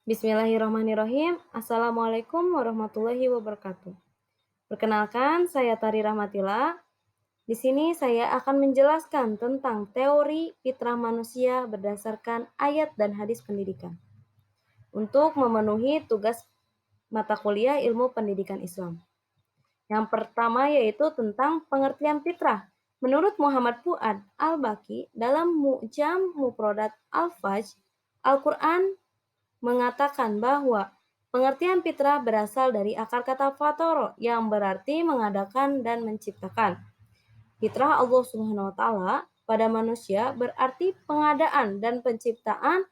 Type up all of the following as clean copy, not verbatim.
Bismillahirrahmanirrahim. Assalamualaikum warahmatullahi wabarakatuh. Perkenalkan, saya Tari Rahmatila. Di sini saya akan menjelaskan tentang teori fitrah manusia berdasarkan ayat dan hadis pendidikan untuk memenuhi tugas mata kuliah ilmu pendidikan Islam. Yang pertama yaitu tentang pengertian fitrah. Menurut Muhammad Fuad Al-Baqi dalam Mu'jam Mufradat Al-Fajr, Al-Quran mengatakan bahwa pengertian fitrah berasal dari akar kata fatoro yang berarti mengadakan dan menciptakan. Fitrah Allah Subhanahu wa taala pada manusia berarti pengadaan dan penciptaan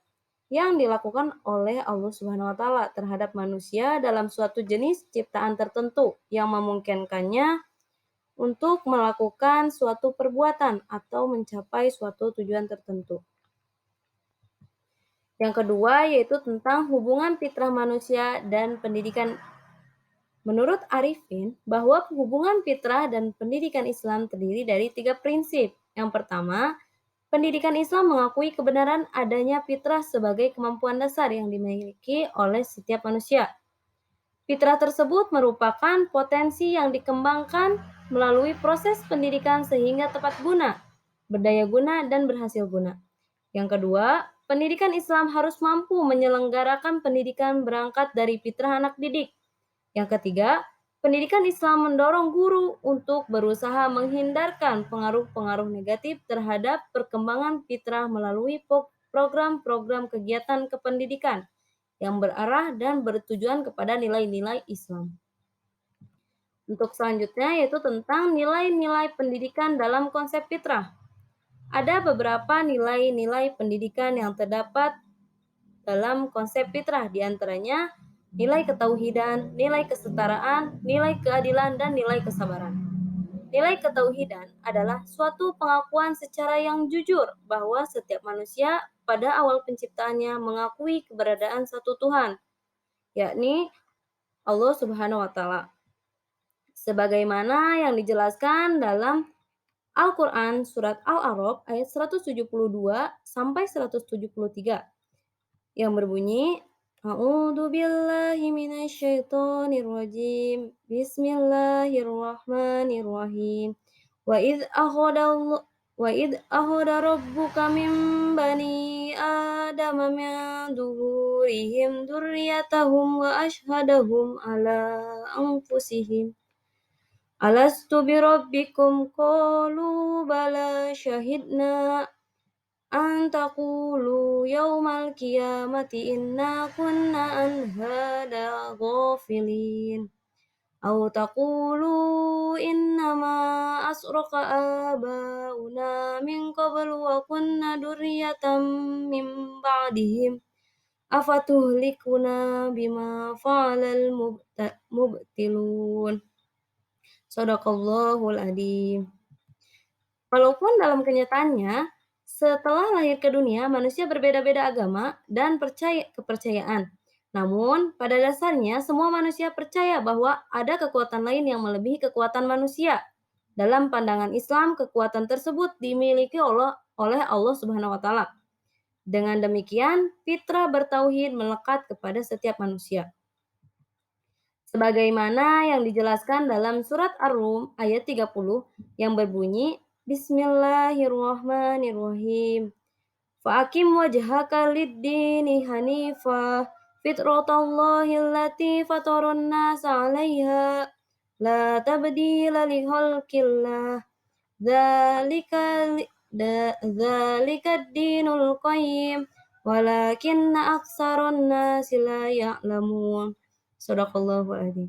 yang dilakukan oleh Allah Subhanahu wa taala terhadap manusia dalam suatu jenis ciptaan tertentu yang memungkinkannya untuk melakukan suatu perbuatan atau mencapai suatu tujuan tertentu. Yang kedua yaitu tentang hubungan fitrah manusia dan pendidikan. Menurut Arifin, bahwa hubungan fitrah dan pendidikan Islam terdiri dari 3 prinsip. Yang pertama, pendidikan Islam mengakui kebenaran adanya fitrah sebagai kemampuan dasar yang dimiliki oleh setiap manusia. Fitrah tersebut merupakan potensi yang dikembangkan melalui proses pendidikan sehingga tepat guna, berdaya guna, dan berhasil guna. Yang kedua, pendidikan Islam harus mampu menyelenggarakan pendidikan berangkat dari fitrah anak didik. Yang ketiga, pendidikan Islam mendorong guru untuk berusaha menghindarkan pengaruh-pengaruh negatif terhadap perkembangan fitrah melalui program-program kegiatan kependidikan yang berarah dan bertujuan kepada nilai-nilai Islam. Untuk selanjutnya yaitu tentang nilai-nilai pendidikan dalam konsep fitrah. Ada beberapa nilai-nilai pendidikan yang terdapat dalam konsep fitrah, di antaranya nilai ketauhidan, nilai kesetaraan, nilai keadilan, dan nilai kesabaran. Nilai ketauhidan adalah suatu pengakuan secara yang jujur bahwa setiap manusia pada awal penciptaannya mengakui keberadaan satu Tuhan, yakni Allah Subhanahu wa taala. Sebagaimana yang dijelaskan dalam Al-Quran Surat Al-A'raf ayat 172 sampai 173 yang berbunyi, A'udzu billahi minasyaitonir rajim. Bismillahirrahmanirrahim. Wa id akhadha rabbuka min bani adama min zuhurihim dzurriyyatahum wa ashhadahum ala anfusihim alastu birabbikum qalu bala syahidna an taqulu yaumal qiyamati inna kunna an hada ghafilin aw taqulu innama asraqa abauna min qablu wa kunna dzurriyyatan min ba'dihim afatuhlikuna bima fa'alal mubtilun. Shadaqallahul adzim. Walaupun dalam kenyataannya, setelah lahir ke dunia, manusia berbeda-beda agama dan kepercayaan. Namun, pada dasarnya semua manusia percaya bahwa ada kekuatan lain yang melebihi kekuatan manusia. Dalam pandangan Islam, kekuatan tersebut dimiliki oleh Allah Subhanahu wa taala. Dengan demikian, fitrah bertauhid melekat kepada setiap manusia. Sebagaimana yang dijelaskan dalam surat Ar-Rum ayat 30 yang berbunyi, Bismillahirrahmanirrahim. Fa'akim wajhaka lid-dini hanifah fitratallahi allati fataran nasa 'alaiha la tabdila li khalqillah dzalika ad-dinul qayyim walakinna aktsaran nasi la ya'lamun. Shadaqallahul adzim.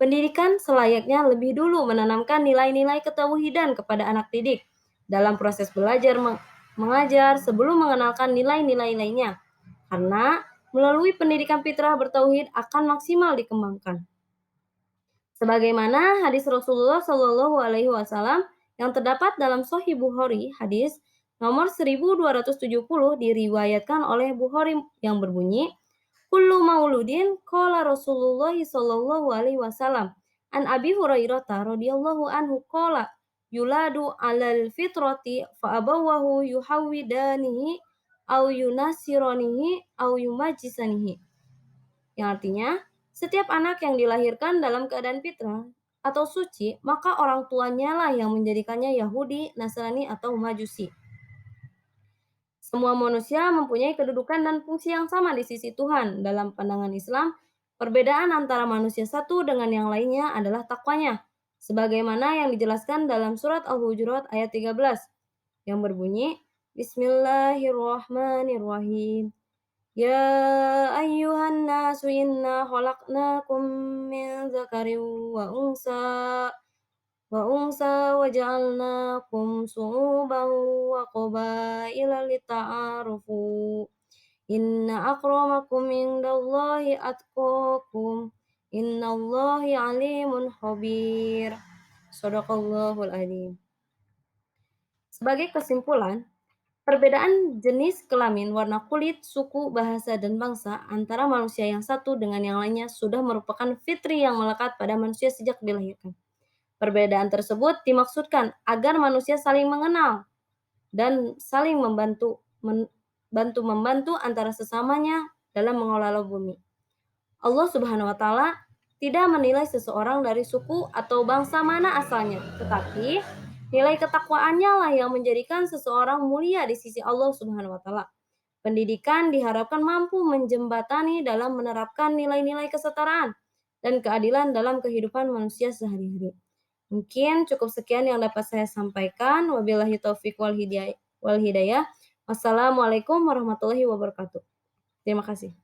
Pendidikan selayaknya lebih dulu menanamkan nilai-nilai ketauhidan kepada anak didik dalam proses belajar mengajar sebelum mengenalkan nilai-nilai lainnya. Karena melalui pendidikan fitrah bertauhid akan maksimal dikembangkan. Sebagaimana hadis Rasulullah Shallallahu alaihi wasallam yang terdapat dalam Sahih Bukhari, hadis nomor 1270 diriwayatkan oleh Bukhari yang berbunyi, Kullu mauludin qala Rasulullah sallallahu alaihi wasallam an Abi Hurairah radhiyallahu anhu qala yuladu 'alal fitrati fa abawahu yuhawidanihi aw yunasiranihi aw yumajjisanihi. yang artinya setiap anak yang dilahirkan dalam keadaan fitrah atau suci, maka orang tuanya lah yang menjadikannya Yahudi, Nasrani, atau Majusi. Semua manusia mempunyai kedudukan dan fungsi yang sama di sisi Tuhan. Dalam pandangan Islam, perbedaan antara manusia satu dengan yang lainnya adalah takwanya, sebagaimana yang dijelaskan dalam surat Al-Hujurat ayat 13 yang berbunyi, Bismillahirrahmanirrahim. Ya ayyuhan nasu inna khalaqnakum min dzakarin wa unsa wa ja'alnakum syu'uban wa qabaila lita'arufu. Inna akramakum indallahi atqakum. Innallahi alimun khabir. Shadaqallahul adzim. Sebagai kesimpulan, perbedaan jenis kelamin, warna kulit, suku, bahasa, dan bangsa antara manusia yang satu dengan yang lainnya sudah merupakan fitri yang melekat pada manusia sejak dilahirkan. Perbedaan tersebut dimaksudkan agar manusia saling mengenal dan saling membantu antara sesamanya dalam mengelola bumi. Allah Subhanahu wa Ta'ala tidak menilai seseorang dari suku atau bangsa mana asalnya, tetapi nilai ketakwaannya lah yang menjadikan seseorang mulia di sisi Allah Subhanahu wa Ta'ala. Pendidikan diharapkan mampu menjembatani dalam menerapkan nilai-nilai kesetaraan dan keadilan dalam kehidupan manusia sehari-hari. Mungkin cukup sekian yang dapat saya sampaikan. Wabillahi taufik wal hidayah. Wassalamualaikum warahmatullahi wabarakatuh. Terima kasih.